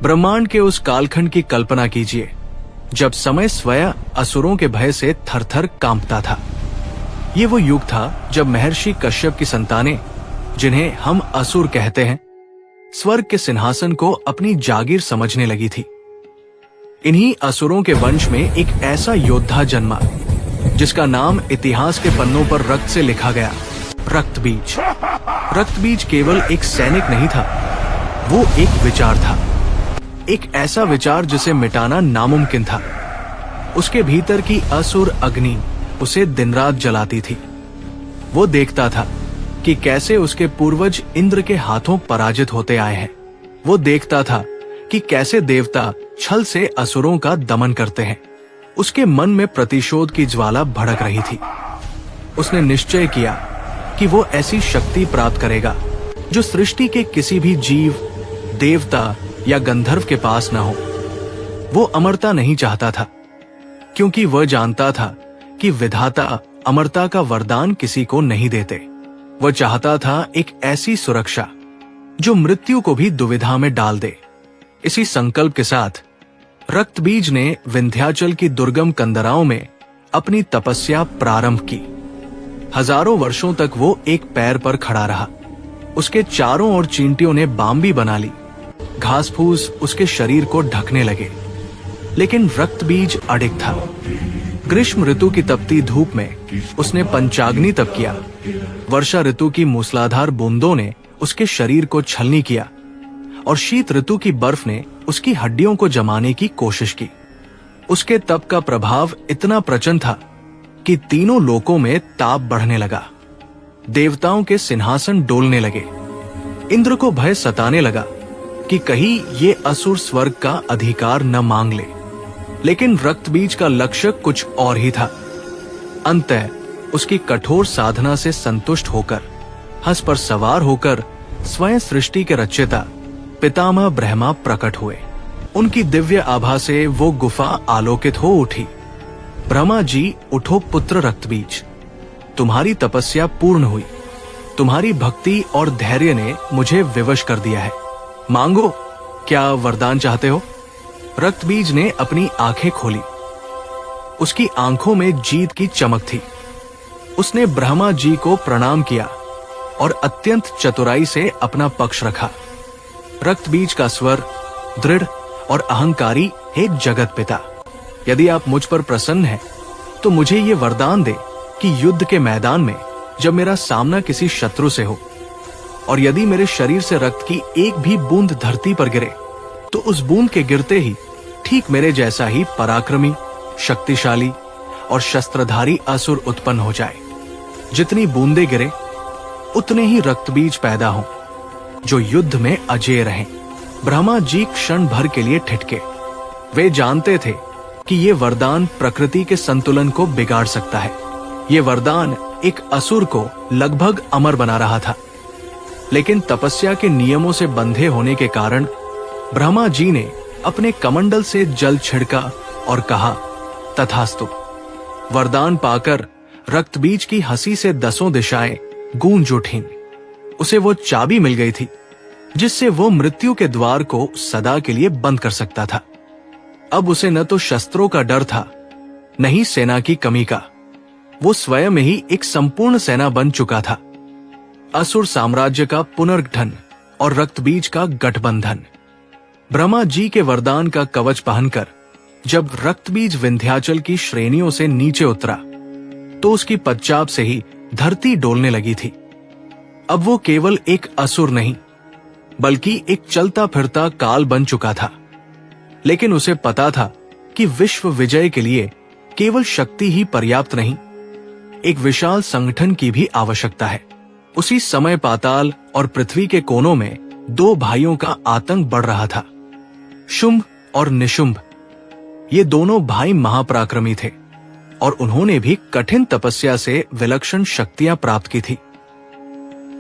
ब्रह्मांड के उस कालखंड की कल्पना कीजिए जब समय स्वयं असुरों के भय से थरथर कांपता था। ये वो युग था जब महर्षि कश्यप की संतानें, जिन्हें हम असुर कहते हैं, स्वर्ग के सिंहासन को अपनी जागीर समझने लगी थी। इन्हीं असुरों के वंश में एक ऐसा योद्धा जन्मा जिसका नाम इतिहास के पन्नों पर रक्त से लिखा गया, रक्तबीज। रक्तबीज केवल एक सैनिक नहीं था, वो एक विचार था, एक ऐसा विचार जिसे मिटाना नामुमकिन था। उसके भीतर की असुर अग्नि उसे दिन रात जलाती थी। वो देखता था कि कैसे उसके पूर्वज इंद्र के हाथों पराजित होते आए हैं। वो देखता था कि कैसे देवता छल से असुरों का दमन करते हैं। उसके मन में प्रतिशोध की ज्वाला भड़क रही थी। उसने निश्चय किया कि वो ऐसी शक्ति प्राप्त करेगा जो सृष्टि के किसी भी जीव, देवता या गंधर्व के पास न हो। वो अमरता नहीं चाहता था, क्योंकि वह जानता था कि विधाता अमरता का वरदान किसी को नहीं देते। वह चाहता था एक ऐसी सुरक्षा जो मृत्यु को भी दुविधा में डाल दे। इसी संकल्प के साथ रक्तबीज ने विंध्याचल की दुर्गम कंदराओं में अपनी तपस्या प्रारंभ की। हजारों वर्षों तक वो एक पैर पर खड़ा रहा। उसके चारों ओर चींटियों ने बाम्बी बना ली, घास फूस उसके शरीर को ढकने लगे, लेकिन रक्तबीज अडिग था। ग्रीष्म ऋतु की तपती धूप में उसने पंचाग्नि तप किया। वर्षा ऋतु की मूसलाधार बूंदों ने उसके शरीर को छलनी किया और शीत ऋतु की बर्फ ने उसकी हड्डियों को जमाने की कोशिश की। उसके तप का प्रभाव इतना प्रचंड था कि तीनों लोकों में ताप बढ़ने लगा। देवताओं के सिंहासन डोलने लगे। इंद्र को भय सताने लगा कि कहीं ये असुर स्वर्ग का अधिकार न मांग ले। लेकिन रक्तबीज का लक्ष्य कुछ और ही था। अंततः उसकी कठोर साधना से संतुष्ट होकर, हंस पर सवार होकर स्वयं सृष्टि के रचयिता पितामह ब्रह्मा प्रकट हुए। उनकी दिव्य आभा से वो गुफा आलोकित हो उठी। ब्रह्मा जी, उठो पुत्र रक्तबीज, तुम्हारी तपस्या पूर्ण हुई। तुम्हारी भक्ति और धैर्य ने मुझे विवश कर दिया है। मांगो, क्या वरदान चाहते हो? रक्तबीज ने अपनी आंखें खोली। उसकी आंखों में जीत की चमक थी। उसने ब्रह्मा जी को प्रणाम किया और अत्यंत चतुराई से अपना पक्ष रखा। रक्तबीज का स्वर दृढ़ और अहंकारी, हे जगत पिता, यदि आप मुझ पर प्रसन्न हैं, तो मुझे ये वरदान दे कि युद्ध के मैदान में जब मेरा सामना किसी शत्रु से हो और यदि मेरे शरीर से रक्त की एक भी बूंद धरती पर गिरे, तो उस बूंद के गिरते ही ठीक मेरे जैसा ही पराक्रमी, शक्तिशाली और शस्त्रधारी असुर उत्पन्न हो जाए। जितनी बूंदे गिरे उतने ही रक्तबीज पैदा हों जो युद्ध में अजेय रहें। ब्रह्मा जी क्षण भर के लिए ठिठके। वे जानते थे कि ये वरदान प्रकृति के संतुलन को बिगाड़ सकता है। ये वरदान एक असुर को लगभग अमर बना रहा था, लेकिन तपस्या के नियमों से बंधे होने के कारण ब्रह्मा जी ने अपने कमंडल से जल छिड़का और कहा, तथास्तु। वरदान पाकर रक्तबीज की हंसी से दसों दिशाएं गूंज उठीं। उसे वो चाबी मिल गई थी जिससे वो मृत्यु के द्वार को सदा के लिए बंद कर सकता था। अब उसे न तो शस्त्रों का डर था, न ही सेना की कमी का। वो स्वयं ही एक संपूर्ण सेना बन चुका था। असुर साम्राज्य का पुनर्गठन और रक्तबीज का गठबंधन। ब्रह्मा जी के वरदान का कवच पहनकर जब रक्तबीज विंध्याचल की श्रेणियों से नीचे उतरा, तो उसकी पदचाप से ही धरती डोलने लगी थी। अब वो केवल एक असुर नहीं, बल्कि एक चलता फिरता काल बन चुका था। लेकिन उसे पता था कि विश्व विजय के लिए केवल शक्ति ही पर्याप्त नहीं, एक विशाल संगठन की भी आवश्यकता है। उसी समय पाताल और पृथ्वी के कोनों में दो भाइयों का आतंक बढ़ रहा था, शुंभ और निशुंभ। ये दोनों भाई महापराक्रमी थे और उन्होंने भी कठिन तपस्या से विलक्षण शक्तियां प्राप्त की थी।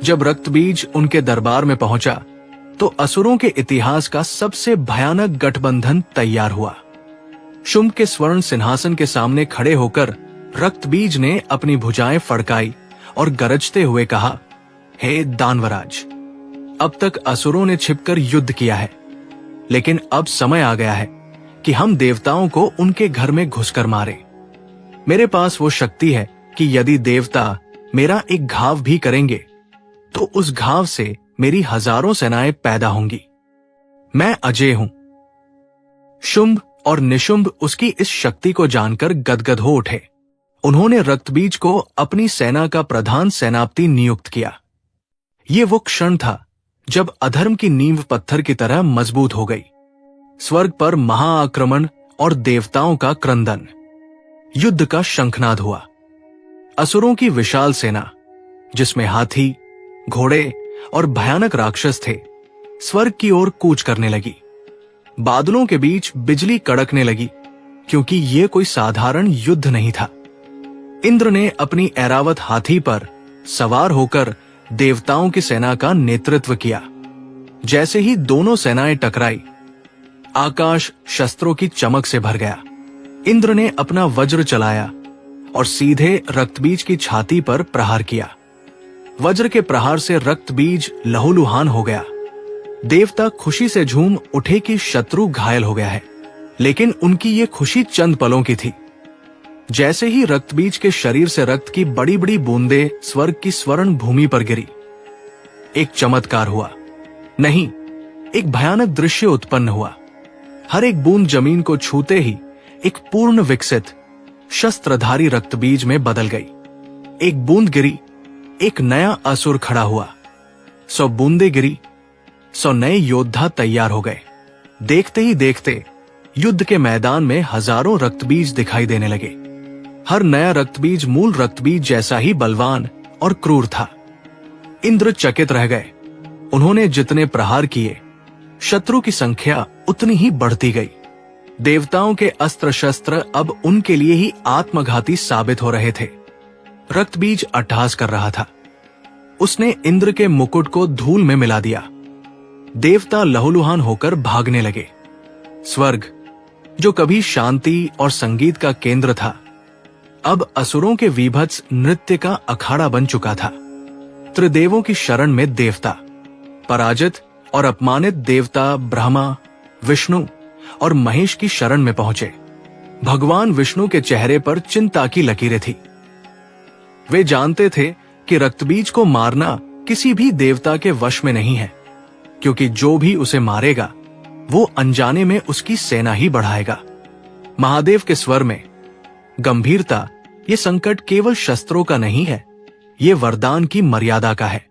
जब रक्तबीज उनके दरबार में पहुंचा, तो असुरों के इतिहास का सबसे भयानक गठबंधन तैयार हुआ। शुंभ के स्वर्ण सिंहासन के सामने खड़े होकर रक्तबीज ने अपनी भुजाएं फड़काई और गरजते हुए कहा, हे दानवराज, अब तक असुरों ने छिपकर युद्ध किया है, लेकिन अब समय आ गया है कि हम देवताओं को उनके घर में घुसकर मारें। मेरे पास वो शक्ति है कि यदि देवता मेरा एक घाव भी करेंगे तो उस घाव से मेरी हजारों सेनाएं पैदा होंगी। मैं अजय हूं। शुंभ और निशुंभ उसकी इस शक्ति को जानकर गदगद हो उठे। उन्होंने रक्तबीज को अपनी सेना का प्रधान सेनापति नियुक्त किया। ये वो क्षण था जब अधर्म की नींव पत्थर की तरह मजबूत हो गई। स्वर्ग पर महाआक्रमण और देवताओं का क्रंदन। युद्ध का शंखनाद हुआ। असुरों की विशाल सेना, जिसमें हाथी, घोड़े और भयानक राक्षस थे, स्वर्ग की ओर कूच करने लगी। बादलों के बीच बिजली कड़कने लगी, क्योंकि यह कोई साधारण युद्ध नहीं था। इंद्र ने अपनी ऐरावत हाथी पर सवार होकर देवताओं की सेना का नेतृत्व किया। जैसे ही दोनों सेनाएं टकराई, आकाश शस्त्रों की चमक से भर गया। इंद्र ने अपना वज्र चलाया और सीधे रक्तबीज की छाती पर प्रहार किया। वज्र के प्रहार से रक्तबीज लहूलुहान हो गया। देवता खुशी से झूम उठे कि शत्रु घायल हो गया है, लेकिन उनकी ये खुशी चंद पलों की थी। जैसे ही रक्तबीज के शरीर से रक्त की बड़ी बड़ी बूंदें स्वर्ग की स्वर्ण भूमि पर गिरी, एक चमत्कार हुआ। नहीं, एक भयानक दृश्य उत्पन्न हुआ। हर एक बूंद जमीन को छूते ही एक पूर्ण विकसित शस्त्रधारी रक्तबीज में बदल गई। एक बूंद गिरी, एक नया असुर खड़ा हुआ। 100 बूंदें गिरी, 100 नए योद्धा तैयार हो गए। देखते ही देखते युद्ध के मैदान में हजारों रक्तबीज दिखाई देने लगे। हर नया रक्तबीज मूल रक्तबीज जैसा ही बलवान और क्रूर था। इंद्र चकित रह गए। उन्होंने जितने प्रहार किए, शत्रु की संख्या उतनी ही बढ़ती गई। देवताओं के अस्त्र शस्त्र अब उनके लिए ही आत्मघाती साबित हो रहे थे। रक्तबीज अट्टहास कर रहा था। उसने इंद्र के मुकुट को धूल में मिला दिया। देवता लहूलुहान होकर भागने लगे। स्वर्ग, जो कभी शांति और संगीत का केंद्र था, अब असुरों के वीभत्स नृत्य का अखाड़ा बन चुका था। त्रिदेवों की शरण में देवता, पराजित और अपमानित देवता ब्रह्मा, विष्णु और महेश की शरण में पहुंचे। भगवान विष्णु के चेहरे पर चिंता की लकीरें थी। वे जानते थे कि रक्तबीज को मारना किसी भी देवता के वश में नहीं है, क्योंकि जो भी उसे मारेगा वो अनजाने में उसकी सेना ही बढ़ाएगा। महादेव के स्वर में गंभीरता। ये संकट केवल शस्त्रों का नहीं है, ये वरदान की मर्यादा का है।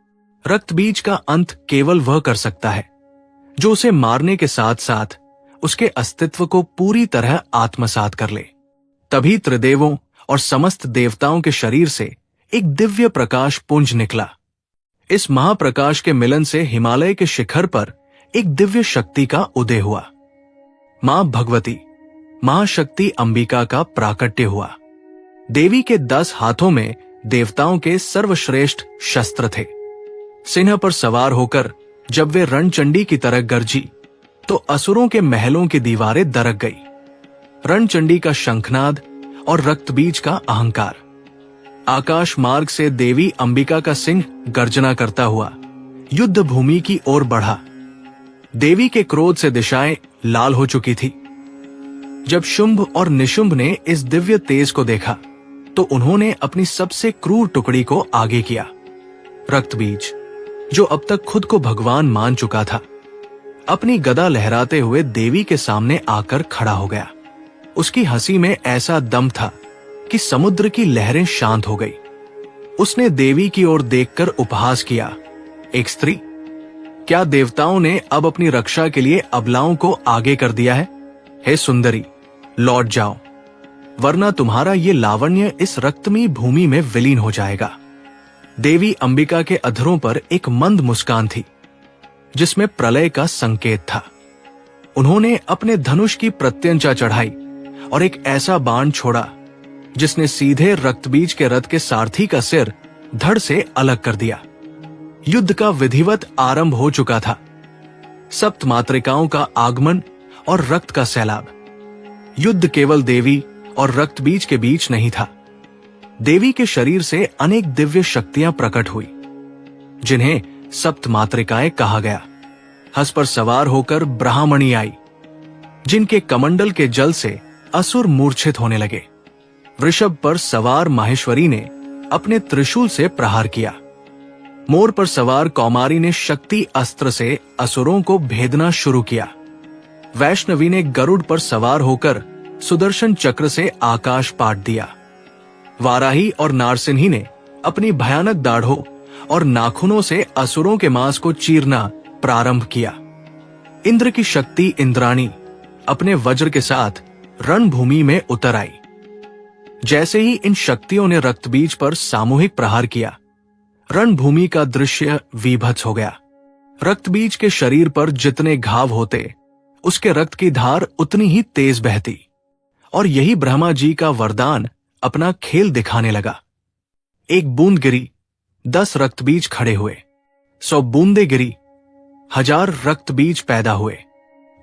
रक्तबीज का अंत केवल वह कर सकता है जो उसे मारने के साथ साथ उसके अस्तित्व को पूरी तरह आत्मसात कर ले। तभी त्रिदेवों और समस्त देवताओं के शरीर से एक दिव्य प्रकाश पुंज निकला। इस महाप्रकाश के मिलन से हिमालय के शिखर पर एक दिव्य शक्ति का उदय हुआ। मां भगवती, महाशक्ति अंबिका का प्राकट्य हुआ। देवी के 10 हाथों में देवताओं के सर्वश्रेष्ठ शस्त्र थे। सिंह पर सवार होकर जब वे रणचंडी की तरह गरजी, तो असुरों के महलों की दीवारें दरक गई। रणचंडी का शंखनाद और रक्तबीज का अहंकार। आकाश मार्ग से देवी अंबिका का सिंह गर्जना करता हुआ युद्ध भूमि की ओर बढ़ा। देवी के क्रोध से दिशाएं लाल हो चुकी थी। जब शुंभ और निशुंभ ने इस दिव्य तेज को देखा, तो उन्होंने अपनी सबसे क्रूर टुकड़ी को आगे किया। रक्तबीज, जो अब तक खुद को भगवान मान चुका था, अपनी गदा लहराते हुए देवी के सामने आकर खड़ा हो गया। उसकी हंसी में ऐसा दम था कि समुद्र की लहरें शांत हो गई। उसने देवी की ओर देखकर उपहास किया, एक स्त्री, क्या देवताओं ने अब अपनी रक्षा के लिए अबलाओं को आगे कर दिया है? हे सुंदरी, लौट जाओ, वरना तुम्हारा ये लावण्य इस रक्तमयी भूमि में विलीन हो जाएगा। देवी अंबिका के अधरों पर एक मंद मुस्कान थी, जिसमें प्रलय का संकेत था। उन्होंने अपने धनुष की प्रत्यंचा चढ़ाई और एक ऐसा बाण छोड़ा जिसने सीधे रक्तबीज के रथ के सारथी का सिर धड़ से अलग कर दिया। युद्ध का विधिवत आरंभ हो चुका था। सप्त मातृकाओं का आगमन और रक्त का सैलाब। युद्ध केवल देवी और रक्तबीज के बीच नहीं था। देवी के शरीर से अनेक दिव्य शक्तियां प्रकट हुई, जिन्हें सप्त मातृकाएं कहा गया। हंस पर सवार होकर ब्रह्मणी आई। जिनके कमंडल के जल से असुर मूर्छित होने लगे। वृषभ पर सवार माहेश्वरी ने अपने त्रिशूल से प्रहार किया। मोर पर सवार कौमारी ने शक्ति अस्त्र से असुरों को भेदना शुरू किया। वैष्णवी ने गरुड़ पर सवार होकर सुदर्शन चक्र से आकाश पाट दिया। वाराही और नारसिंही ने अपनी भयानक दाढ़ों और नाखूनों से असुरों के मांस को चीरना प्रारंभ किया। इंद्र की शक्ति इंद्राणी अपने वज्र के साथ रणभूमि में उतर आई। जैसे ही इन शक्तियों ने रक्तबीज पर सामूहिक प्रहार किया, रणभूमि का दृश्य विभत्स हो गया। रक्तबीज के शरीर पर जितने घाव होते, उसके रक्त की धार उतनी ही तेज बहती, और यही ब्रह्मा जी का वरदान अपना खेल दिखाने लगा। एक बूंद गिरी, 10 रक्तबीज खड़े हुए। 100 बूंदे गिरी, 1000 रक्तबीज पैदा हुए।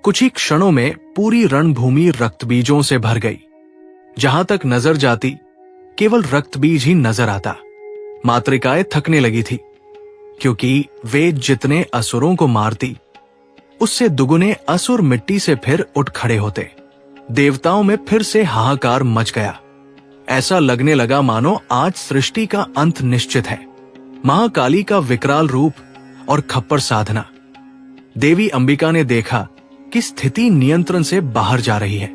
कुछ ही क्षणों में पूरी रणभूमि रक्तबीजों से भर गई। जहां तक नजर जाती, केवल रक्तबीज ही नजर आता। मातृकाएं थकने लगी थी, क्योंकि वे जितने असुरों को मारती, उससे दुगुने असुर मिट्टी से फिर उठ खड़े होते। देवताओं में फिर से हाहाकार मच गया। ऐसा लगने लगा मानो आज सृष्टि का अंत निश्चित है। महाकाली का विकराल रूप और खप्पर साधना। देवी अंबिका ने देखा कि स्थिति नियंत्रण से बाहर जा रही है।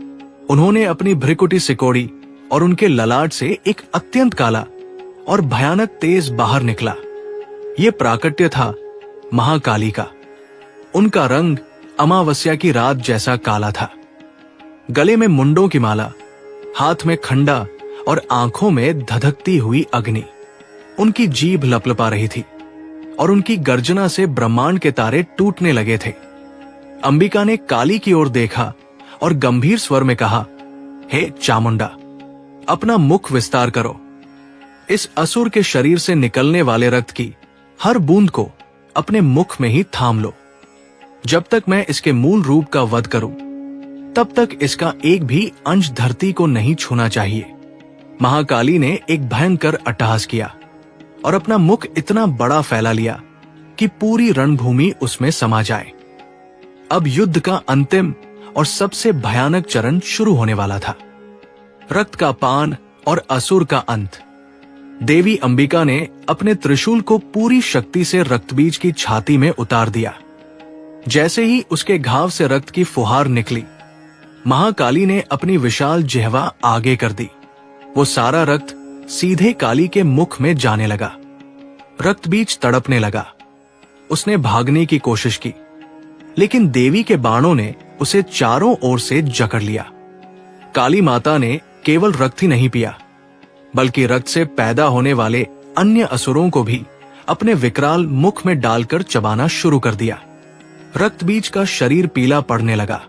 उन्होंने अपनी भ्रिकुटी सिकोड़ी और उनके ललाट से एक अत्यंत काला और भयानक तेज बाहर निकला। ये प्राकट्य था महाकाली का। उनका रंग अमावस्या की रात जैसा काला था। गले में मुंडों की माला, हाथ में खंडा और आंखों में धधकती हुई अग्नि। उनकी जीभ लपलपा रही थी और उनकी गर्जना से ब्रह्मांड के तारे टूटने लगे थे। अंबिका ने काली की ओर देखा और गंभीर स्वर में कहा, हे चामुंडा, अपना मुख विस्तार करो। इस असुर के शरीर से निकलने वाले रक्त की हर बूंद को अपने मुख में ही थाम लो। जब तक मैं इसके मूल रूप का वध करूं, तब तक इसका एक भी अंश धरती को नहीं छूना चाहिए। महाकाली ने एक भयंकर अट्टहास किया और अपना मुख इतना बड़ा फैला लिया कि पूरी रणभूमि उसमें समा जाए। अब युद्ध का अंतिम और सबसे भयानक चरण शुरू होने वाला था। रक्त का पान और असुर का अंत। देवी अंबिका ने अपने त्रिशूल को पूरी शक्ति से रक्तबीज की छाती में उतार दिया। जैसे ही उसके घाव से रक्त की फुहार निकली, महाकाली ने अपनी विशाल जिह्वा आगे कर दी। वो सारा रक्त सीधे काली के मुख में जाने लगा। रक्तबीज तड़पने लगा। उसने भागने की कोशिश की, लेकिन देवी के बाणों ने उसे चारों ओर से जकड़ लिया। काली माता ने केवल रक्त ही नहीं पिया, बल्कि रक्त से पैदा होने वाले अन्य असुरों को भी अपने विकराल मुख में डालकर चबाना शुरू कर दिया। रक्तबीज का शरीर पीला पड़ने लगा।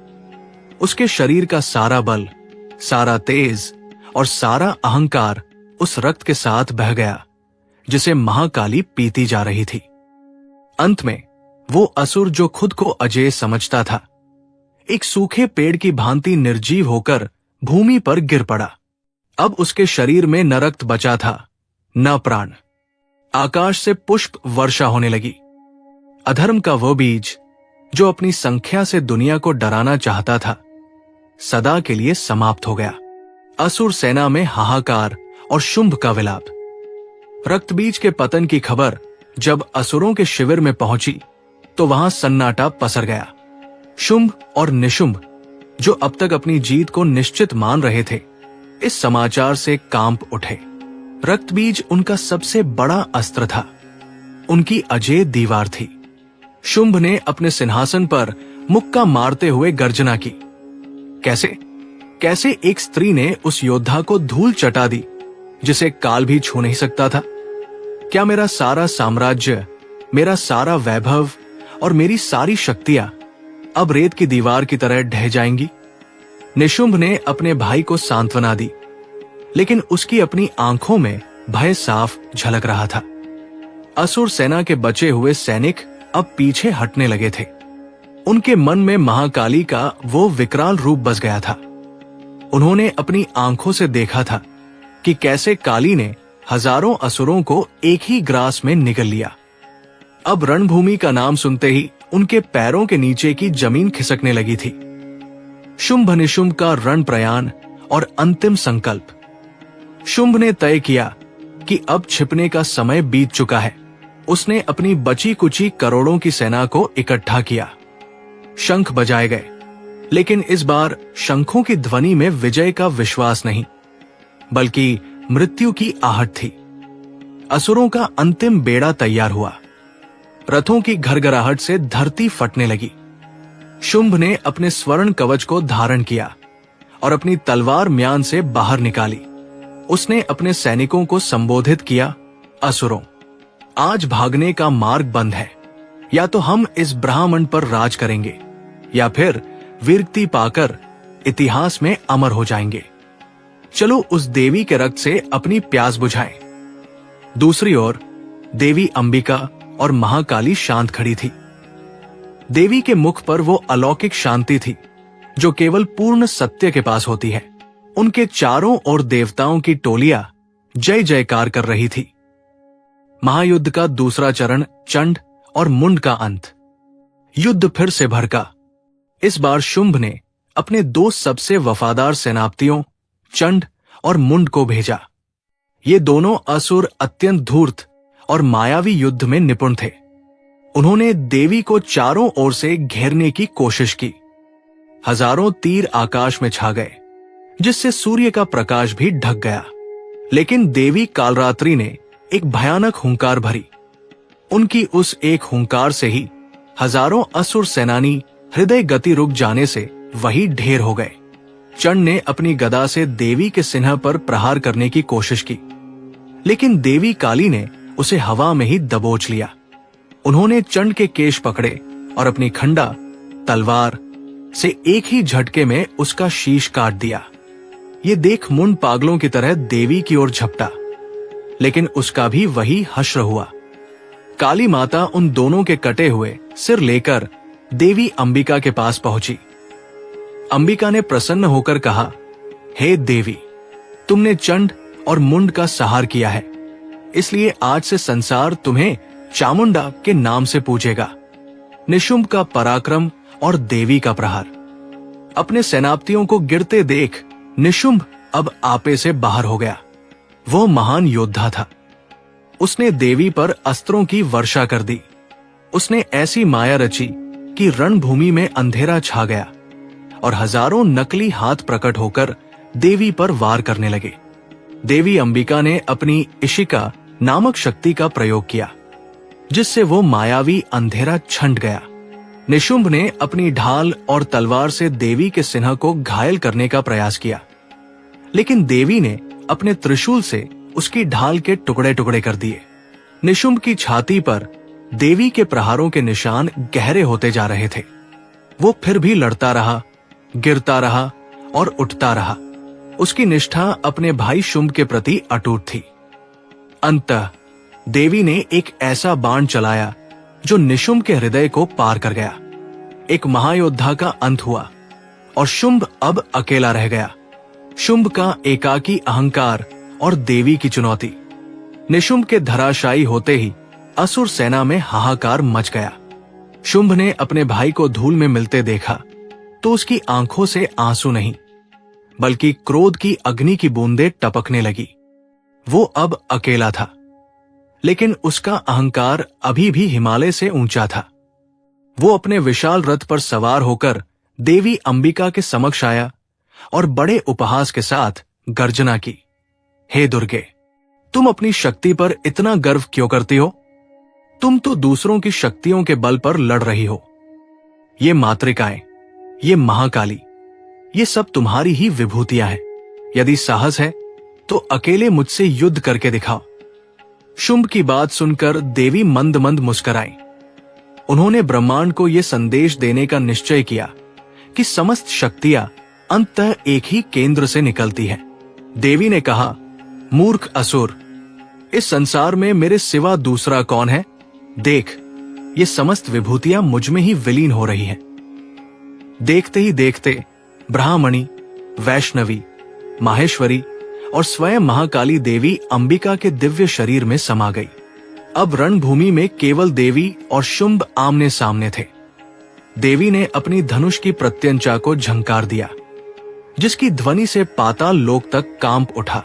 उसके शरीर का सारा बल, सारा तेज और सारा अहंकार उस रक्त के साथ बह गया, जिसे महाकाली पीती जा रही थी। अंत में वो असुर जो खुद को अजेय समझता था, एक सूखे पेड़ की भांति निर्जीव होकर भूमि पर गिर पड़ा। अब उसके शरीर में न रक्त बचा था, न प्राण। आकाश से पुष्प वर्षा होने लगी। अधर्म का वो बीज जो अपनी संख्या से दुनिया को डराना चाहता था, सदा के लिए समाप्त हो गया। असुर सेना में हाहाकार और शुंभ का विलाप। रक्तबीज के पतन की खबर जब असुरों के शिविर में पहुंची, तो वहां सन्नाटा पसर गया। शुंभ और निशुंभ, जो अब तक अपनी जीत को निश्चित मान रहे थे, इस समाचार से कांप उठे। रक्तबीज उनका सबसे बड़ा अस्त्र था, उनकी अजेय दीवार थी। शुंभ ने अपने सिंहासन पर मुक्का मारते हुए गर्जना की। कैसे एक स्त्री ने उस योद्धा को धूल चटा दी, जिसे काल भी छू नहीं सकता था? क्या मेरा सारा साम्राज्य, मेरा सारा वैभव और मेरी सारी शक्तियां अब रेत की दीवार की तरह ढह जाएंगी? निशुंभ ने अपने भाई को सांत्वना दी, लेकिन उसकी अपनी आंखों में भय साफ झलक रहा था। असुर सेना के बचे हुए सैनिक अब पीछे हटने लगे थे। उनके मन में महाकाली का वो विकराल रूप बस गया था। उन्होंने अपनी आंखों से देखा था कि कैसे काली ने हजारों असुरों को एक ही ग्रास में निगल लिया। अब रणभूमि का नाम सुनते ही उनके पैरों के नीचे की जमीन खिसकने लगी थी। शुंभ निशुंभ का रण प्रयाण और अंतिम संकल्प। शुंभ ने तय किया कि अब छिपने का समय बीत चुका है। उसने अपनी बची कुची करोड़ों की सेना को इकट्ठा किया। शंख बजाए गए, लेकिन इस बार शंखों की ध्वनि में विजय का विश्वास नहीं, बल्कि मृत्यु की आहट थी। असुरों का अंतिम बेड़ा तैयार हुआ। रथों की घरघराहट से धरती फटने लगी। शुंभ ने अपने स्वर्ण कवच को धारण किया और अपनी तलवार म्यान से बाहर निकाली। उसने अपने सैनिकों को संबोधित किया, असुरों, आज भागने का मार्ग बंद है। या तो हम इस ब्रह्मांड पर राज करेंगे या फिर वीरती पाकर इतिहास में अमर हो जाएंगे। चलो उस देवी के रक्त से अपनी प्यास बुझाएं। दूसरी ओर देवी अंबिका और महाकाली शांत खड़ी थी। देवी के मुख पर वो अलौकिक शांति थी जो केवल पूर्ण सत्य के पास होती है। उनके चारों ओर देवताओं की टोलियां जय जयकार कर रही थी। महायुद्ध का दूसरा चरण चंड और मुंड का अंत। युद्ध फिर से भड़का। इस बार शुंभ ने अपने दो सबसे वफादार सेनापतियों चंड और मुंड को भेजा। ये दोनों असुर अत्यंत धूर्त और मायावी युद्ध में निपुण थे। उन्होंने देवी को चारों ओर से घेरने की कोशिश की। हजारों तीर आकाश में छा गए, जिससे सूर्य का प्रकाश भी ढक गया। लेकिन देवी कालरात्रि ने एक भयानक हुंकार भरी। उनकी उस एक हुंकार से ही हजारों असुर सेनानी हृदय गति रुक जाने से वही ढेर हो गए। चंड ने अपनी गदा से देवी के सिन्ह पर प्रहार करने की कोशिश की, लेकिन देवी काली ने उसे हवा में ही दबोच लिया। उन्होंने चंड के केश पकड़े और अपनी खंडा तलवार से एक ही झटके में उसका शीश काट दिया। ये देख मुंड पागलों की तरह देवी की ओर झपटा, लेकिन उसका भी वही हश्र हुआ। काली माता उन दोनों के कटे हुए सिर लेकर देवी अंबिका के पास पहुंची। अंबिका ने प्रसन्न होकर कहा, हे देवी, तुमने चंड और मुंड का संहार किया है, इसलिए आज से संसार तुम्हें चामुंडा के नाम से पूजेगा। निशुंभ का पराक्रम और देवी का प्रहार। अपने सेनापतियों को गिरते देख निशुंभ अब आपे से बाहर हो गया। वो महान योद्धा था। उसने देवी पर अस्त्रों की वर्षा कर दी। उसने ऐसी माया रची कि रणभूमि में अंधेरा छा गया और हजारों नकली हाथ प्रकट होकर देवी पर वार करने लगे। देवी अंबिका ने अपनी इशिका नामक शक्ति का प्रयोग किया, जिससे वो मायावी अंधेरा छंट गया। निशुंभ ने अपनी ढाल और तलवार से देवी के सिन्ह को घायल करने का प्रयास किया, लेकिन देवी ने अपने त्रिशूल से उसकी ढाल के टुकड़े टुकड़े कर दिए। निशुंभ की छाती पर देवी के प्रहारों के निशान गहरे होते जा रहे थे। वो फिर भी लड़ता रहा, गिरता रहा और उठता रहा। उसकी निष्ठा अपने भाई शुंभ के प्रति अटूट थी। अंततः देवी ने एक ऐसा बाण चलाया जो निशुंभ के हृदय को पार कर गया। एक महायोद्धा का अंत हुआ और शुंभ अब अकेला रह गया। शुंभ का एकाकी अहंकार और देवी की चुनौती। निशुंभ के धराशायी होते ही असुर सेना में हाहाकार मच गया। शुंभ ने अपने भाई को धूल में मिलते देखा तो उसकी आंखों से आंसू नहीं, बल्कि क्रोध की अग्नि की बूंदें टपकने लगी। वो अब अकेला था, लेकिन उसका अहंकार अभी भी हिमालय से ऊंचा था। वो अपने विशाल रथ पर सवार होकर देवी अंबिका के समक्ष आया और बड़े उपहास के साथ गर्जना की, हे दुर्गे, तुम अपनी शक्ति पर इतना गर्व क्यों करती हो? तुम तो दूसरों की शक्तियों के बल पर लड़ रही हो। ये मातृकाएं, ये महाकाली, ये सब तुम्हारी ही विभूतियां हैं। यदि साहस है तो अकेले मुझसे युद्ध करके दिखाओ। शुंभ की बात सुनकर देवी मंद मंद मुस्कुराई। उन्होंने ब्रह्मांड को यह संदेश देने का निश्चय किया कि समस्त शक्तियां अंततः एक ही केंद्र से निकलती हैं। देवी ने कहा, मूर्ख असुर, इस संसार में मेरे सिवा दूसरा कौन है? देख, ये समस्त विभूतियां मुझ में ही विलीन हो रही हैं। देखते ही देखते ब्राह्मणी, वैष्णवी, माहेश्वरी और स्वयं महाकाली देवी अंबिका के दिव्य शरीर में समा गई। अब रणभूमि में केवल देवी और शुंभ आमने सामने थे। देवी ने अपनी धनुष की प्रत्यंचा को झंकार दिया, जिसकी ध्वनि से पाताल लोक तक कांप उठा।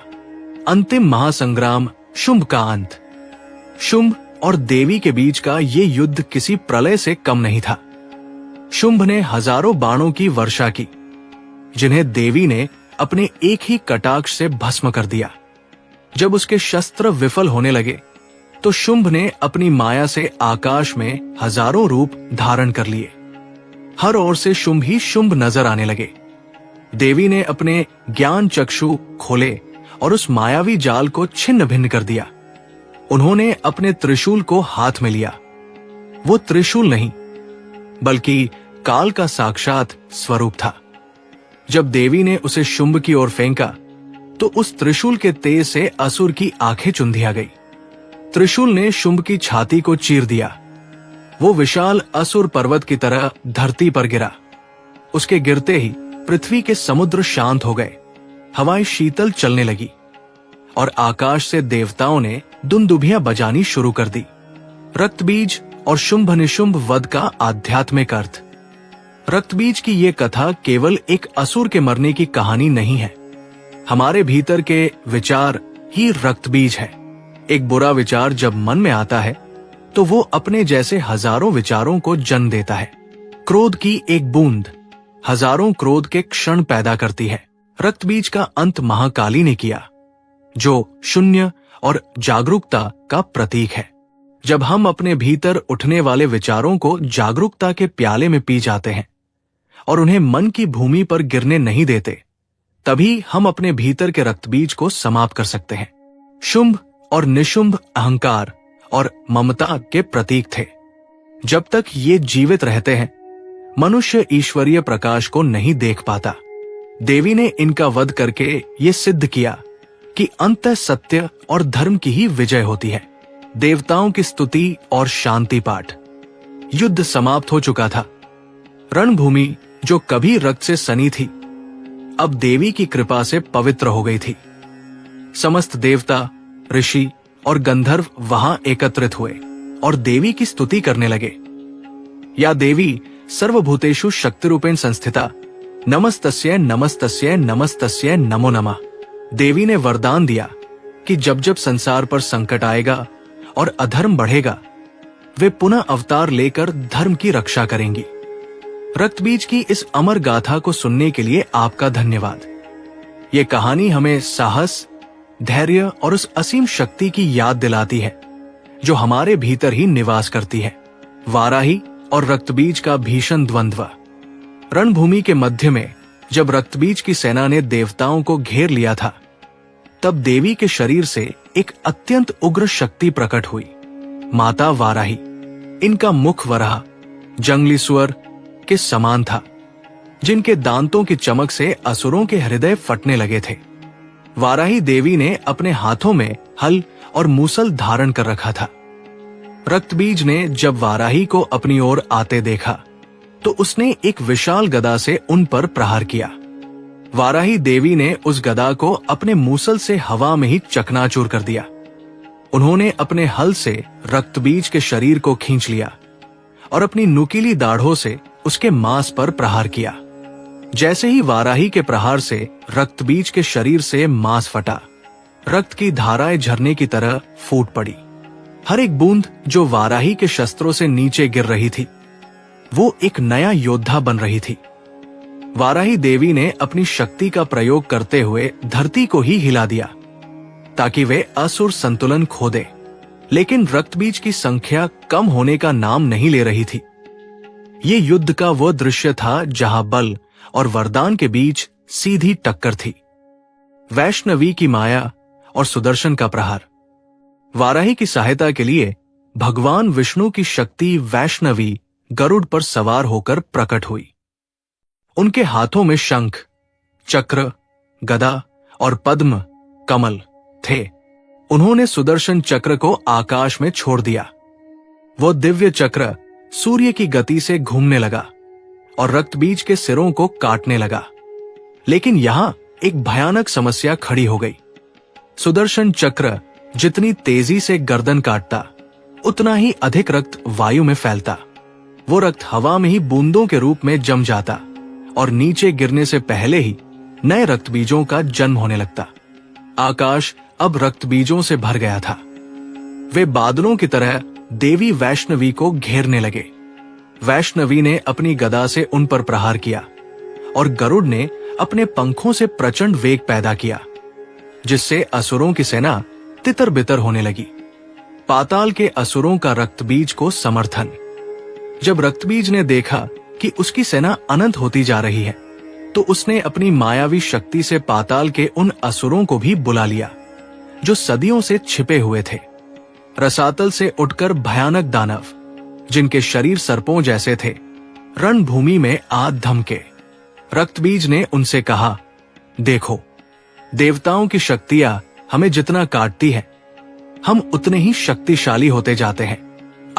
अंतिम महासंग्राम, शुंभ का अंत। शुंभ और देवी के बीच का ये युद्ध किसी प्रलय से कम नहीं था। शुंभ ने हजारों बाणों की वर्षा की, जिन्हें देवी ने अपने एक ही कटाक्ष से भस्म कर दिया। जब उसके शस्त्र विफल होने लगे तो शुंभ ने अपनी माया से आकाश में हजारों रूप धारण कर लिए। हर ओर से शुंभ ही शुंभ नजर आने लगे। देवी ने अपने ज्ञान चक्षु खोले और उस मायावी जाल को छिन्न भिन्न कर दिया। उन्होंने अपने त्रिशूल को हाथ में लिया। वो त्रिशूल नहीं, बल्कि काल का साक्षात स्वरूप था। जब देवी ने उसे शुंभ की ओर फेंका तो उस त्रिशूल के तेज से असुर की आंखें चुंधिया गई। त्रिशूल ने शुंभ की छाती को चीर दिया। वो विशाल असुर पर्वत की तरह धरती पर गिरा। उसके गिरते ही पृथ्वी के समुद्र शांत हो गए, हवाएं शीतल चलने लगी और आकाश से देवताओं ने दुंदुभियां बजानी शुरू कर दी। रक्तबीज और शुंभ निशुंभ वध का आध्यात्मिक अर्थ। रक्तबीज की ये कथा केवल एक असुर के मरने की कहानी नहीं है। हमारे भीतर के विचार ही रक्तबीज है। एक बुरा विचार जब मन में आता है तो वो अपने जैसे हजारों विचारों को जन्म देता है। क्रोध की एक बूंद हजारों क्रोध के क्षण पैदा करती है। रक्तबीज का अंत महाकाली ने किया, जो शून्य और जागरूकता का प्रतीक है। जब हम अपने भीतर उठने वाले विचारों को जागरूकता के प्याले में पी जाते हैं और उन्हें मन की भूमि पर गिरने नहीं देते, तभी हम अपने भीतर के रक्तबीज को समाप्त कर सकते हैं। शुंभ और निशुंभ अहंकार और ममता के प्रतीक थे। जब तक ये जीवित रहते हैं, मनुष्य ईश्वरीय प्रकाश को नहीं देख पाता। देवी ने इनका वध करके ये सिद्ध किया कि अंततः सत्य और धर्म की ही विजय होती है। देवताओं की स्तुति और शांति पाठ। युद्ध समाप्त हो चुका था। रणभूमि जो कभी रक्त से सनी थी, अब देवी की कृपा से पवित्र हो गई थी। समस्त देवता, ऋषि और गंधर्व वहां एकत्रित हुए और देवी की स्तुति करने लगे। या देवी सर्वभूतेषु शक्तिरूपेण संस्थिता, नमस्तस्यै नमस्तस्यै नमस्तस्यै नमो नमः। देवी ने वरदान दिया कि जब जब संसार पर संकट आएगा और अधर्म बढ़ेगा, वे पुनः अवतार लेकर धर्म की रक्षा करेंगी। रक्तबीज की इस अमर गाथा को सुनने के लिए आपका धन्यवाद। ये कहानी हमें साहस, धैर्य और उस असीम शक्ति की याद दिलाती है जो हमारे भीतर ही निवास करती है। वाराही और रक्तबीज का भीषण द्वंद्व। रणभूमि के मध्य में जब रक्तबीज की सेना ने देवताओं को घेर लिया था, तब देवी के शरीर से एक अत्यंत उग्र शक्ति प्रकट हुई, माता वाराही। इनका मुख वराह जंगली सुअर के समान था, जिनके दांतों की चमक से असुरों के हृदय फटने लगे थे। वाराही देवी ने अपने हाथों में हल और मूसल धारण कर रखा था। रक्तबीज ने जब वाराही को अपनी ओर आते देखा तो उसने एक विशाल गदा से उन पर प्रहार किया। वाराही देवी ने उस गदा को अपने मूसल से हवा में ही चकनाचूर कर दिया। उन्होंने अपने हल से रक्तबीज के शरीर को खींच लिया और अपनी नुकीली दाढ़ों से उसके मांस पर प्रहार किया। जैसे ही वाराही के प्रहार से रक्तबीज के शरीर से मांस फटा, रक्त की धाराएं झरने की तरह फूट पड़ी। हर एक बूंद जो वाराही के शस्त्रों से नीचे गिर रही थी, वो एक नया योद्धा बन रही थी। वाराही देवी ने अपनी शक्ति का प्रयोग करते हुए धरती को ही हिला दिया ताकि वे असुर संतुलन खो दे। लेकिन रक्तबीज की संख्या कम होने का नाम नहीं ले रही थी। ये युद्ध का वो दृश्य था जहां बल और वरदान के बीच सीधी टक्कर थी। वैष्णवी की माया और सुदर्शन का प्रहार। वाराही की सहायता के लिए भगवान विष्णु की शक्ति वैष्णवी गरुड़ पर सवार होकर प्रकट हुई। उनके हाथों में शंख, चक्र, गदा और पद्म कमल थे। उन्होंने सुदर्शन चक्र को आकाश में छोड़ दिया। वो दिव्य चक्र सूर्य की गति से घूमने लगा और रक्तबीज के सिरों को काटने लगा। लेकिन यहां एक भयानक समस्या खड़ी हो गई। सुदर्शन चक्र जितनी तेजी से गर्दन काटता, उतना ही अधिक रक्त वायु में फैलता। वो रक्त हवा में ही बूंदों के रूप में जम जाता और नीचे गिरने से पहले ही नए रक्त बीजों का जन्म होने लगता। आकाश अब रक्त बीजों से भर गया था। वे बादलों की तरह देवी वैष्णवी को घेरने लगे। वैष्णवी ने अपनी गदा से उन पर प्रहार किया और गरुड़ ने अपने पंखों से प्रचंड वेग पैदा किया, जिससे असुरों की सेना तितर बितर होने लगी। पाताल के असुरों का रक्तबीज को समर्थन। जब रक्तबीज ने देखा कि उसकी सेना अनंत होती जा रही है, तो उसने अपनी मायावी शक्ति से पाताल के उन असुरों को भी बुला लिया जो सदियों से छिपे हुए थे। रसातल से उठकर भयानक दानव, जिनके शरीर सर्पों जैसे थे, रणभूमि में आ धमके। रक्तबीज ने उनसे कहा, देखो, देवताओं की शक्तियां हमें जितना काटती है, हम उतने ही शक्तिशाली होते जाते हैं।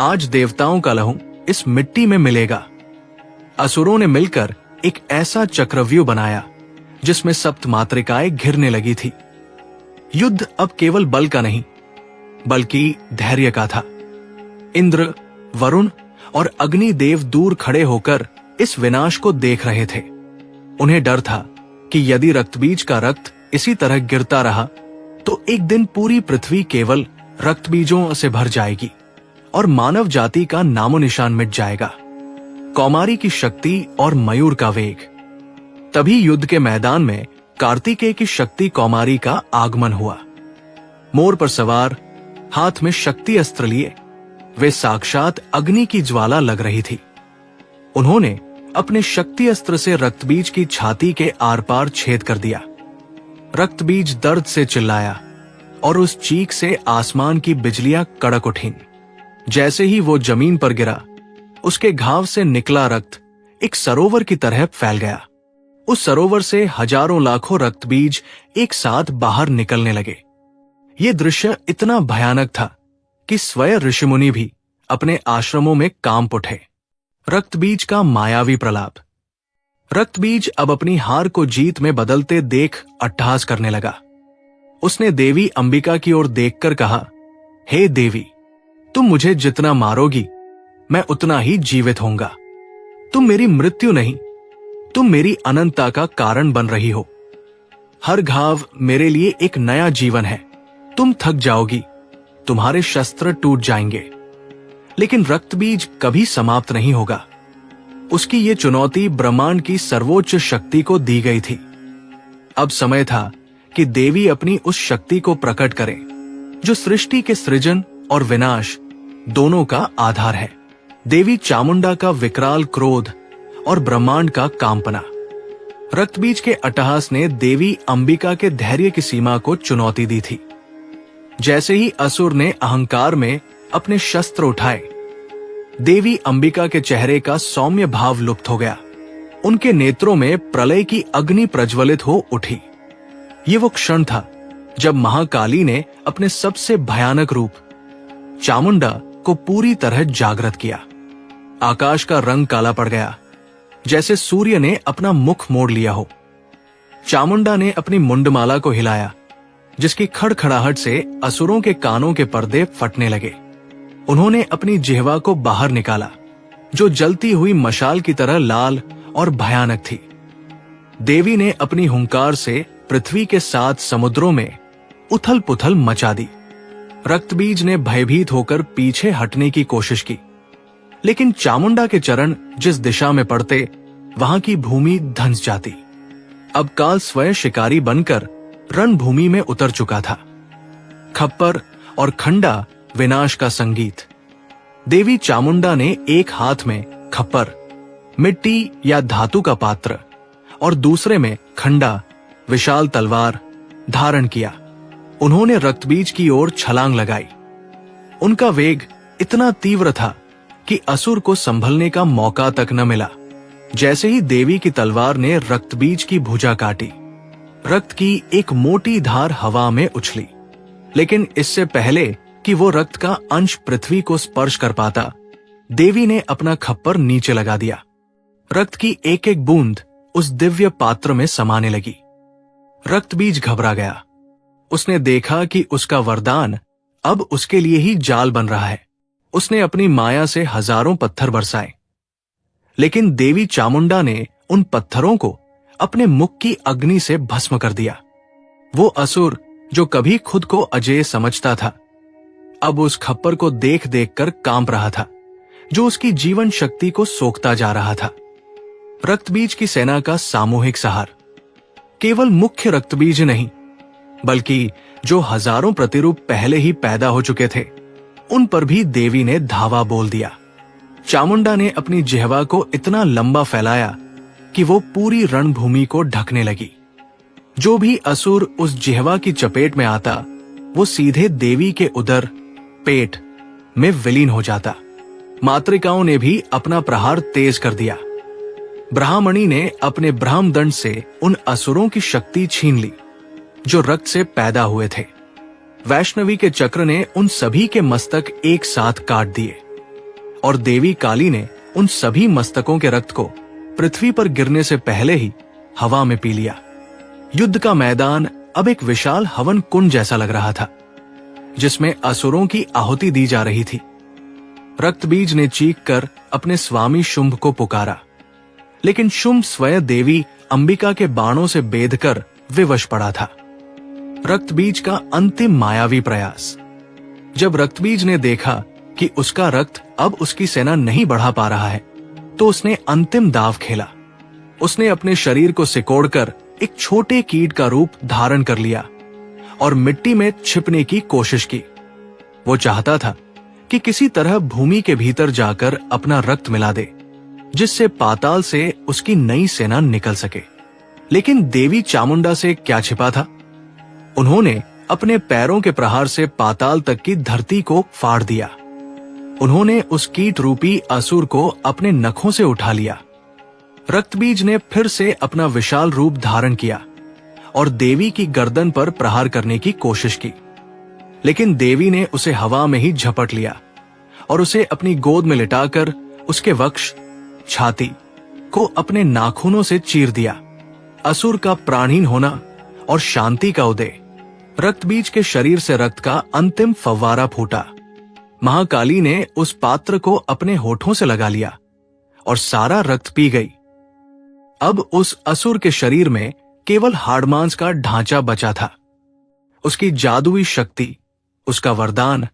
आज देवताओं का लहू इस मिट्टी में मिलेगा। असुरों ने मिलकर एक ऐसा चक्रव्यूह बनाया जिसमें सप्त मातृकाएं घिरने लगी थी। युद्ध अब केवल बल का नहीं, बल्कि धैर्य का था। इंद्र, वरुण और अग्निदेव दूर खड़े होकर इस विनाश को देख रहे थे। उन्हें डर था कि यदि रक्तबीज का रक्त इसी तरह गिरता रहा तो एक दिन पूरी पृथ्वी केवल रक्तबीजों से भर जाएगी और मानव जाति का नामो निशान मिट जाएगा। कौमारी की शक्ति और मयूर का वेग। तभी युद्ध के मैदान में कार्तिकेय की शक्ति कौमारी का आगमन हुआ। मोर पर सवार, हाथ में शक्ति अस्त्र लिए, वे साक्षात अग्नि की ज्वाला लग रही थी। उन्होंने अपने शक्ति अस्त्र से रक्तबीज की छाती के आर पार छेद कर दिया। रक्तबीज दर्द से चिल्लाया और उस चीख से आसमान की बिजलियां कड़क उठीं। जैसे ही वो जमीन पर गिरा, उसके घाव से निकला रक्त एक सरोवर की तरह फैल गया। उस सरोवर से हजारों लाखों रक्तबीज एक साथ बाहर निकलने लगे। ये दृश्य इतना भयानक था कि स्वयं ऋषिमुनि भी अपने आश्रमों में कांप उठे। रक्तबीज का मायावी प्रलाप। रक्तबीज अब अपनी हार को जीत में बदलते देख अट्टहास करने लगा। उसने देवी अंबिका की ओर देखकर कहा, हे देवी, तुम मुझे जितना मारोगी मैं उतना ही जीवित होऊंगा। तुम मेरी मृत्यु नहीं, तुम मेरी अनंतता का कारण बन रही हो। हर घाव मेरे लिए एक नया जीवन है। तुम थक जाओगी, तुम्हारे शस्त्र टूट जाएंगे, लेकिन रक्तबीज कभी समाप्त नहीं होगा। उसकी ये चुनौती ब्रह्मांड की सर्वोच्च शक्ति को दी गई थी। अब समय था कि देवी अपनी उस शक्ति को प्रकट करे जो सृष्टि के सृजन और विनाश दोनों का आधार है। देवी चामुंडा का विकराल क्रोध और ब्रह्मांड का कांपना। रक्तबीज के अट्टहास ने देवी अंबिका के धैर्य की सीमा को चुनौती दी थी। जैसे ही असुर ने अहंकार में अपने शस्त्र उठाए, देवी अंबिका के चेहरे का सौम्य भाव लुप्त हो गया। उनके नेत्रों में प्रलय की अग्नि प्रज्वलित हो उठी। ये वो क्षण था जब महाकाली ने अपने सबसे भयानक रूप चामुंडा को पूरी तरह जागृत किया। आकाश का रंग काला पड़ गया, जैसे सूर्य ने अपना मुख मोड़ लिया हो। चामुंडा ने अपनी मुंडमाला को हिलाया, जिसकी खड़खड़ाहट से असुरों के कानों के पर्दे फटने लगे। उन्होंने अपनी जिह्वा को बाहर निकाला, जो जलती हुई मशाल की तरह लाल और भयानक थी। देवी ने अपनी हुंकार से पृथ्वी के 7 समुद्रों में उथल पुथल मचा दी। रक्तबीज ने भयभीत होकर पीछे हटने की कोशिश की, लेकिन चामुंडा के चरण जिस दिशा में पड़ते, वहां की भूमि धंस जाती। अब काल स्वयं शिकारी बनकर रणभूमि में उतर चुका था। खप्पर और खंडा विनाश का संगीत। देवी चामुंडा ने एक हाथ में खप्पर, मिट्टी या धातु का पात्र, और दूसरे में खंडा, विशाल तलवार धारण किया। उन्होंने रक्तबीज की ओर छलांग लगाई। उनका वेग इतना तीव्र था कि असुर को संभलने का मौका तक न मिला। जैसे ही देवी की तलवार ने रक्तबीज की भुजा काटी, रक्त की एक मोटी धार हवा में उछली, लेकिन इससे पहले कि वो रक्त का अंश पृथ्वी को स्पर्श कर पाता, देवी ने अपना खप्पर नीचे लगा दिया। रक्त की एक एक बूंद उस दिव्य पात्र में समाने लगी। रक्तबीज घबरा गया। उसने देखा कि उसका वरदान अब उसके लिए ही जाल बन रहा है। उसने अपनी माया से हजारों पत्थर बरसाए, लेकिन देवी चामुंडा ने उन पत्थरों को अपने मुख की अग्नि से भस्म कर दिया। वो असुर जो कभी खुद को अजेय समझता था, अब उस खप्पर को देख देख कर कांप रहा था, जो उसकी जीवन शक्ति को सोखता जा रहा था। रक्तबीज की सेना का सामूहिक सहार केवल मुख्य रक्तबीज नहीं, बल्कि जो हजारों प्रतिरूप पहले ही पैदा हो चुके थे, उन पर भी देवी ने धावा बोल दिया। चामुंडा ने अपनी जिह्वा को इतना लंबा फैलाया कि वो पूरी रणभूमि को ढकने लगी। जो भी असुर उस जिह्वा की चपेट में आता, वो सीधे देवी के उदर, पेट में विलीन हो जाता। मातृकाओं ने भी अपना प्रहार तेज कर दिया। ब्राह्मणी ने अपने ब्रह्मदंड से उन असुरों की शक्ति छीन ली जो रक्त से पैदा हुए थे। वैष्णवी के चक्र ने उन सभी के मस्तक एक साथ काट दिए और देवी काली ने उन सभी मस्तकों के रक्त को पृथ्वी पर गिरने से पहले ही हवा में पी लिया। युद्ध का मैदान अब एक विशाल हवन कुंड जैसा लग रहा था, जिसमें असुरों की आहुति दी जा रही थी। रक्तबीज ने चीख कर अपने स्वामी शुंभ को पुकारा, लेकिन शुंभ स्वयं देवी अंबिका के बाणों से बेधकर विवश पड़ा था। रक्तबीज का अंतिम मायावी प्रयास। जब रक्तबीज ने देखा कि उसका रक्त अब उसकी सेना नहीं बढ़ा पा रहा है, तो उसने अंतिम दाव खेला। उसने अपने शरीर को सिकोड़कर एक छोटे कीट का रूप धारण कर लिया और मिट्टी में छिपने की कोशिश की। वो चाहता था कि किसी तरह भूमि के भीतर जाकर अपना रक्त मिला दे, जिससे पाताल से उसकी नई सेना निकल सके। लेकिन देवी चामुंडा से क्या छिपा था? उन्होंने अपने पैरों के प्रहार से पाताल तक की धरती को फाड़ दिया। उन्होंने उस कीट रूपी असुर को अपने नखों से उठा लिया। रक्तबीज ने फिर से अपना विशाल रूप धारण किया और देवी की गर्दन पर प्रहार करने की कोशिश की, लेकिन देवी ने उसे हवा में ही झपट लिया और उसे अपनी गोद में लिटाकर उसके वक्ष, छाती को अपने नाखूनों से चीर दिया। असुर का प्राणहीन होना और शांति का उदय। रक्तबीज के शरीर से रक्त का अंतिम फव्वारा फूटा। महाकाली ने उस पात्र को अपने होठों से लगा लिया और सारा रक्त पी गई। अब उस असुर के शरीर में केवल हाड़मांस का ढांचा बचा था। उसकी जादुई शक्ति, उसका वरदान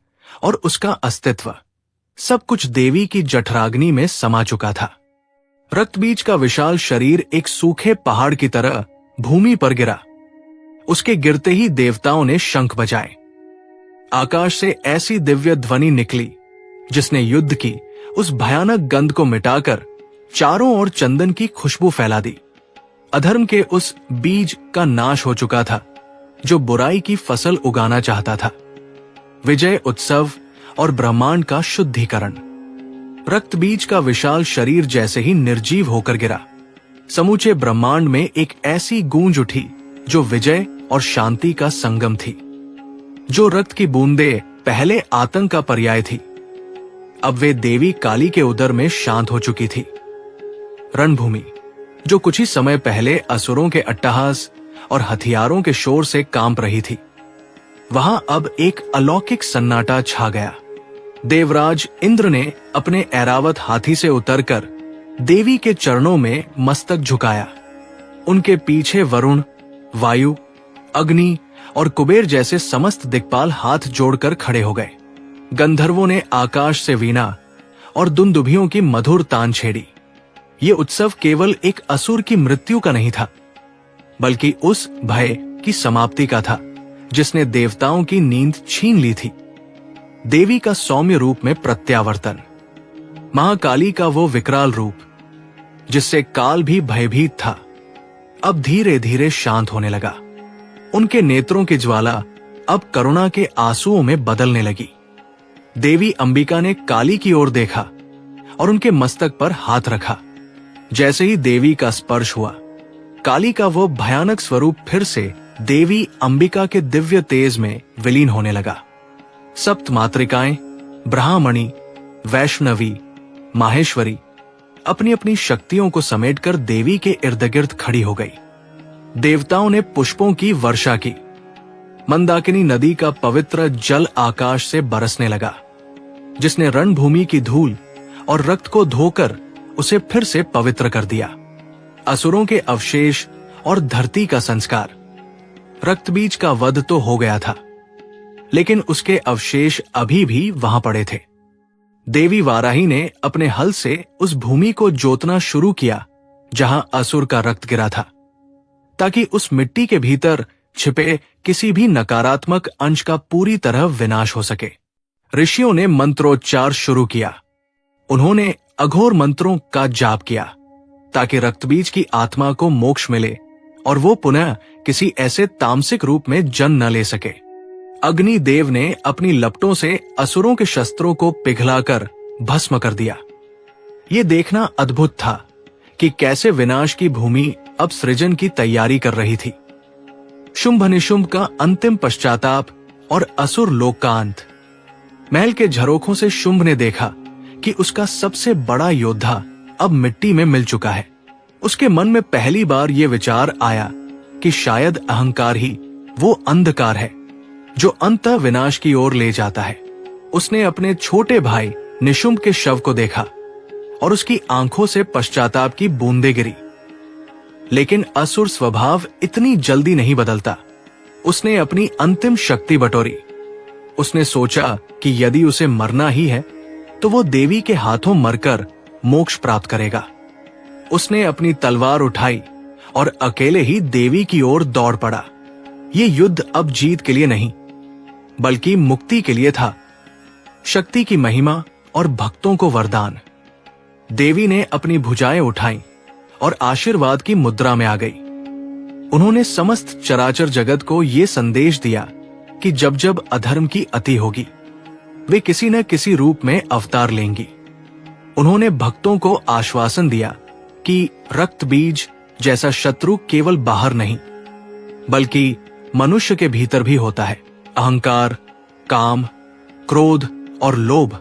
और उसका अस्तित्व, सब कुछ देवी की जठराग्नि में समा चुका था। रक्तबीज का विशाल शरीर एक सूखे पहाड़ की तरह भूमि पर गिरा। उसके गिरते ही देवताओं ने शंख बजाए। आकाश से ऐसी दिव्य ध्वनि निकली जिसने युद्ध की उस भयानक गंध को मिटाकर चारों ओर चंदन की खुशबू फैला दी। अधर्म के उस बीज का नाश हो चुका था जो बुराई की फसल उगाना चाहता था। विजय उत्सव और ब्रह्मांड का शुद्धिकरण। रक्तबीज का विशाल शरीर जैसे ही निर्जीव होकर गिरा, समूचे ब्रह्मांड में एक ऐसी गूंज उठी जो विजय और शांति का संगम थी। जो रक्त की बूंदें पहले आतंक का पर्याय थी, अब वे देवी काली के उदर में शांत हो चुकी थी। रणभूमि जो कुछ ही समय पहले असुरों के अट्टहास और हथियारों के शोर से कांप रही थी, वहां अब एक अलौकिक सन्नाटा छा गया। देवराज इंद्र ने अपने ऐरावत हाथी से उतरकर देवी के चरणों में मस्तक झुकाया। उनके पीछे वरुण, वायु, अग्नि और कुबेर जैसे समस्त दिक्पाल हाथ जोड़कर खड़े हो गए। गंधर्वों ने आकाश से वीणा और दुंदुभियों की मधुर तान छेड़ी। ये उत्सव केवल एक असुर की मृत्यु का नहीं था, बल्कि उस भय की समाप्ति का था जिसने देवताओं की नींद छीन ली थी। देवी का सौम्य रूप में प्रत्यावर्तन। महाकाली का वो विकराल रूप जिससे काल भी भयभीत था, अब धीरे धीरे शांत होने लगा। उनके नेत्रों की ज्वाला अब करुणा के आंसुओं में बदलने लगी। देवी अंबिका ने काली की ओर देखा और उनके मस्तक पर हाथ रखा। जैसे ही देवी का स्पर्श हुआ, काली का वो भयानक स्वरूप फिर से देवी अंबिका के दिव्य तेज में विलीन होने लगा। सप्त मातृकाएं, ब्राह्मणी, वैष्णवी, माहेश्वरी अपनी अपनी शक्तियों को समेटकर देवी के इर्द गिर्द खड़ी हो गई। देवताओं ने पुष्पों की वर्षा की। मंदाकिनी नदी का पवित्र जल आकाश से बरसने लगा, जिसने रणभूमि की धूल और रक्त को धोकर उसे फिर से पवित्र कर दिया। असुरों के अवशेष और धरती का संस्कार। रक्तबीज का वध तो हो गया था, लेकिन उसके अवशेष अभी भी वहां पड़े थे। देवी वाराही ने अपने हल से उस भूमि को जोतना शुरू किया जहां असुर का रक्त गिरा था, ताकि उस मिट्टी के भीतर छिपे किसी भी नकारात्मक अंश का पूरी तरह विनाश हो सके। ऋषियों ने मंत्रोच्चार शुरू किया। उन्होंने अघोर मंत्रों का जाप किया ताकि रक्तबीज की आत्मा को मोक्ष मिले और वो पुनः किसी ऐसे तामसिक रूप में जन्म न ले सके। अग्निदेव ने अपनी लपटों से असुरों के शस्त्रों को पिघलाकर भस्म कर दिया। ये देखना अद्भुत था कि कैसे विनाश की भूमि अब सृजन की तैयारी कर रही थी। शुंभ निशुंभ का अंतिम पश्चाताप और असुर लोक का अंत। महल के झरोखों से शुंभ ने देखा कि उसका सबसे बड़ा योद्धा अब मिट्टी में मिल चुका है। उसके मन में पहली बार ये विचार आया कि शायद अहंकार ही वो अंधकार है जो अंततः विनाश की ओर ले जाता है। उसने अपने छोटे भाई निशुंभ के शव को देखा और उसकी आंखों से पश्चाताप की बूंदें गिरी। लेकिन असुर स्वभाव इतनी जल्दी नहीं बदलता। उसने अपनी अंतिम शक्ति बटोरी। उसने सोचा कि यदि उसे मरना ही है तो वो देवी के हाथों मरकर मोक्ष प्राप्त करेगा। उसने अपनी तलवार उठाई और अकेले ही देवी की ओर दौड़ पड़ा। ये युद्ध अब जीत के लिए नहीं, बल्कि मुक्ति के लिए था। शक्ति की महिमा और भक्तों को वरदान। देवी ने अपनी भुजाएं उठाईं और आशीर्वाद की मुद्रा में आ गई। उन्होंने समस्त चराचर जगत को ये संदेश दिया कि जब जब अधर्म की अति होगी वे किसी न किसी रूप में अवतार लेंगी। उन्होंने भक्तों को आश्वासन दिया कि रक्तबीज जैसा शत्रु केवल बाहर नहीं बल्कि मनुष्य के भीतर भी होता है। अहंकार, काम, क्रोध और लोभ,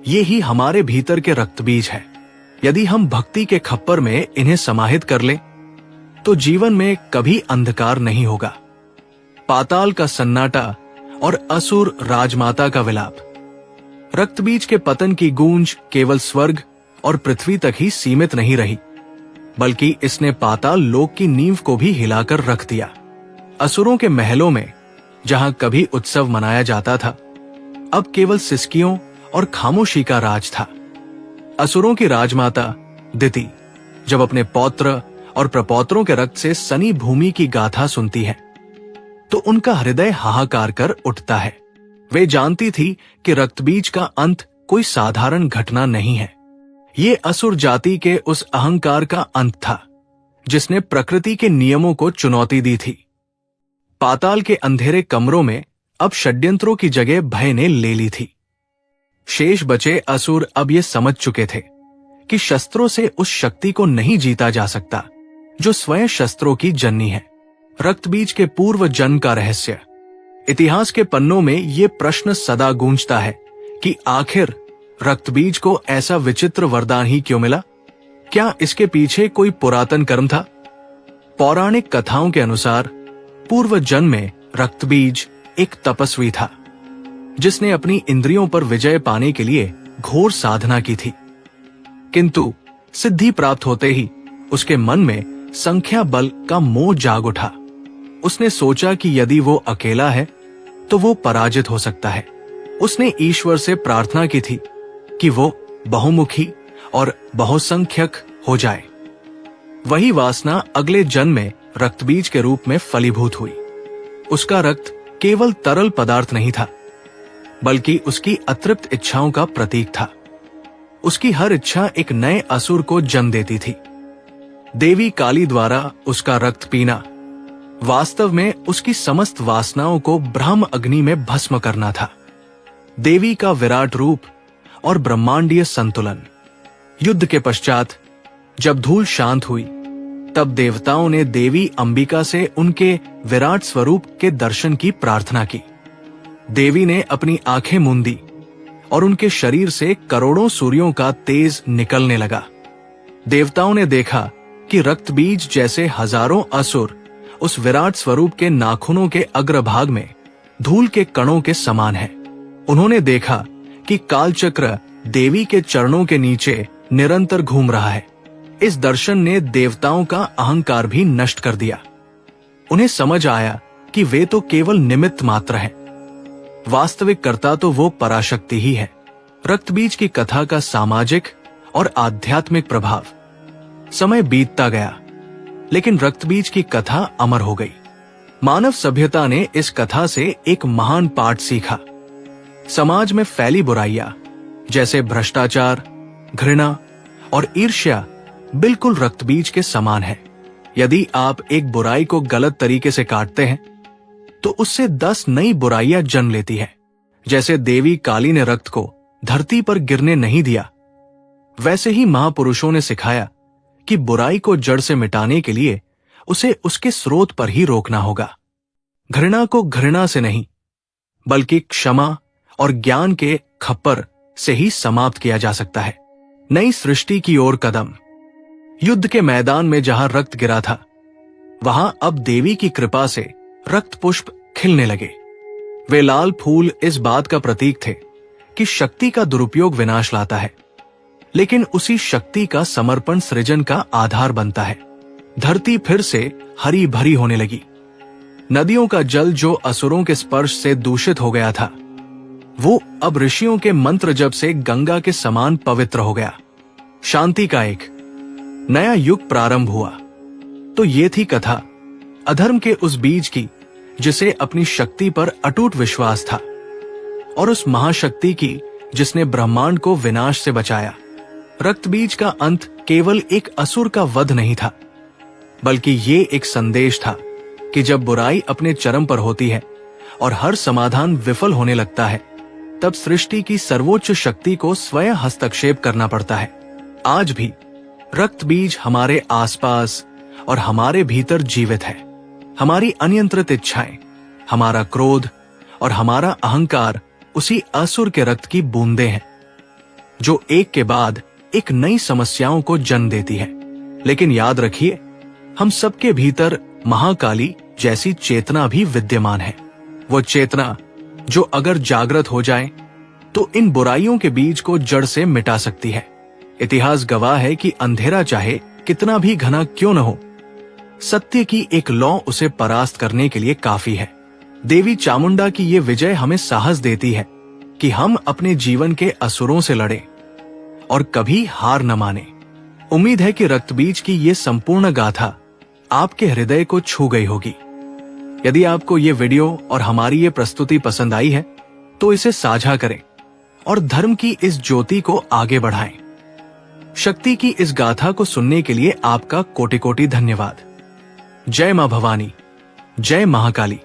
ये ही हमारे भीतर के रक्तबीज है। यदि हम भक्ति के खप्पर में इन्हें समाहित कर लें तो जीवन में कभी अंधकार नहीं होगा। पाताल का सन्नाटा और असुर राजमाता का विलाप। रक्तबीज के पतन की गूंज केवल स्वर्ग और पृथ्वी तक ही सीमित नहीं रही, बल्कि इसने पाताल लोक की नींव को भी हिलाकर रख दिया। असुरों के महलों में जहां कभी उत्सव मनाया जाता था, अब केवल सिसकियों और खामोशी का राज था। असुरों की राजमाता दिति जब अपने पौत्र और प्रपौत्रों के रक्त से सनी भूमि की गाथा सुनती है तो उनका हृदय हाहाकार कर उठता है। वे जानती थी कि रक्तबीज का अंत कोई साधारण घटना नहीं है। ये असुर जाति के उस अहंकार का अंत था जिसने प्रकृति के नियमों को चुनौती दी थी। पाताल के अंधेरे कमरों में अब षड्यंत्रों की जगह भय ने ले ली थी। शेष बचे असुर अब ये समझ चुके थे कि शस्त्रों से उस शक्ति को नहीं जीता जा सकता जो स्वयं शस्त्रों की जननी है। रक्तबीज के पूर्व जन्म का रहस्य। इतिहास के पन्नों में ये प्रश्न सदा गूंजता है कि आखिर रक्तबीज को ऐसा विचित्र वरदान ही क्यों मिला? क्या इसके पीछे कोई पुरातन कर्म था? पौराणिक कथाओं के अनुसार पूर्व जन्म में रक्तबीज एक तपस्वी था जिसने अपनी इंद्रियों पर विजय पाने के लिए घोर साधना की थी। किंतु सिद्धि प्राप्त होते ही उसके मन में संख्या बल का मोह जाग उठा। उसने सोचा कि यदि वो अकेला है तो वो पराजित हो सकता है। उसने ईश्वर से प्रार्थना की थी कि वो बहुमुखी और बहुसंख्यक हो जाए। वही वासना अगले जन्म में रक्तबीज के रूप में फलीभूत हुई। उसका रक्त केवल तरल पदार्थ नहीं था, बल्कि उसकी अतृप्त इच्छाओं का प्रतीक था। उसकी हर इच्छा एक नए असुर को जन्म देती थी। देवी काली द्वारा उसका रक्त पीना वास्तव में उसकी समस्त वासनाओं को ब्रह्म अग्नि में भस्म करना था। देवी का विराट रूप और ब्रह्मांडीय संतुलन। युद्ध के पश्चात जब धूल शांत हुई तब देवताओं ने देवी अंबिका से उनके विराट स्वरूप के दर्शन की प्रार्थना की। देवी ने अपनी आंखें मूंदी और उनके शरीर से करोड़ों सूर्यों का तेज निकलने लगा। देवताओं ने देखा कि रक्तबीज जैसे हजारों असुर उस विराट स्वरूप के नाखूनों के अग्रभाग में धूल के कणों के समान है। उन्होंने देखा कि कालचक्र देवी के चरणों के नीचे निरंतर घूम रहा है। इस दर्शन ने देवताओं का अहंकार भी नष्ट कर दिया। उन्हें समझ आया कि वे तो केवल निमित्त मात्र हैं, वास्तविक कर्ता तो वो पराशक्ति ही है। रक्तबीज की कथा का सामाजिक और आध्यात्मिक प्रभाव। समय बीतता गया, लेकिन रक्तबीज की कथा अमर हो गई। मानव सभ्यता ने इस कथा से एक महान पाठ सीखा। समाज में फैली बुराइयां जैसे भ्रष्टाचार, घृणा और ईर्ष्या बिल्कुल रक्तबीज के समान है। यदि आप एक बुराई को गलत तरीके से काटते हैं तो उससे 10 नई बुराइयां जन्म लेती है। जैसे देवी काली ने रक्त को धरती पर गिरने नहीं दिया, वैसे ही महापुरुषों ने सिखाया कि बुराई को जड़ से मिटाने के लिए उसे उसके स्रोत पर ही रोकना होगा। घृणा को घृणा से नहीं, बल्कि क्षमा और ज्ञान के खप्पर से ही समाप्त किया जा सकता है। नई सृष्टि की ओर कदम। युद्ध के मैदान में जहां रक्त गिरा था, वहां अब देवी की कृपा से रक्त पुष्प खिलने लगे। वे लाल फूल इस बात का प्रतीक थे कि शक्ति का दुरुपयोग विनाश लाता है, लेकिन उसी शक्ति का समर्पण सृजन का आधार बनता है। धरती फिर से हरी भरी होने लगी। नदियों का जल जो असुरों के स्पर्श से दूषित हो गया था, वो अब ऋषियों के मंत्र जप से गंगा के समान पवित्र हो गया। शांति का एक नया युग प्रारंभ हुआ। तो ये थी कथा अधर्म के उस बीज की जिसे अपनी शक्ति पर अटूट विश्वास था, और उस महाशक्ति की जिसने ब्रह्मांड को विनाश से बचाया। रक्तबीज का अंत केवल एक असुर का वध नहीं था, बल्कि ये एक संदेश था कि जब बुराई अपने चरम पर होती है और हर समाधान विफल होने लगता है, तब सृष्टि की सर्वोच्च शक्ति को स्वयं हस्तक्षेप करना पड़ता है। आज भी रक्तबीज हमारे आसपास और हमारे भीतर जीवित है। हमारी अनियंत्रित इच्छाएं, हमारा क्रोध और हमारा अहंकार उसी असुर के रक्त की बूंदें हैं, जो एक के बाद एक नई समस्याओं को जन्म देती है। लेकिन याद रखिए, हम सबके भीतर महाकाली जैसी चेतना भी विद्यमान है। वो चेतना जो अगर जागृत हो जाए तो इन बुराइयों के बीज को जड़ से मिटा सकती है। इतिहास गवाह है कि अंधेरा चाहे कितना भी घना क्यों न हो, सत्य की एक लौ उसे परास्त करने के लिए काफी है। देवी चामुंडा की ये विजय हमें साहस देती है कि हम अपने जीवन के असुरों से लड़ें और कभी हार न माने। उम्मीद है कि रक्तबीज की ये संपूर्ण गाथा आपके हृदय को छू गई होगी। यदि आपको ये वीडियो और हमारी ये प्रस्तुति पसंद आई है तो इसे साझा करें और धर्म की इस ज्योति को आगे बढ़ाएं। शक्ति की इस गाथा को सुनने के लिए आपका कोटि कोटि धन्यवाद। जय मां भवानी, जय महाकाली।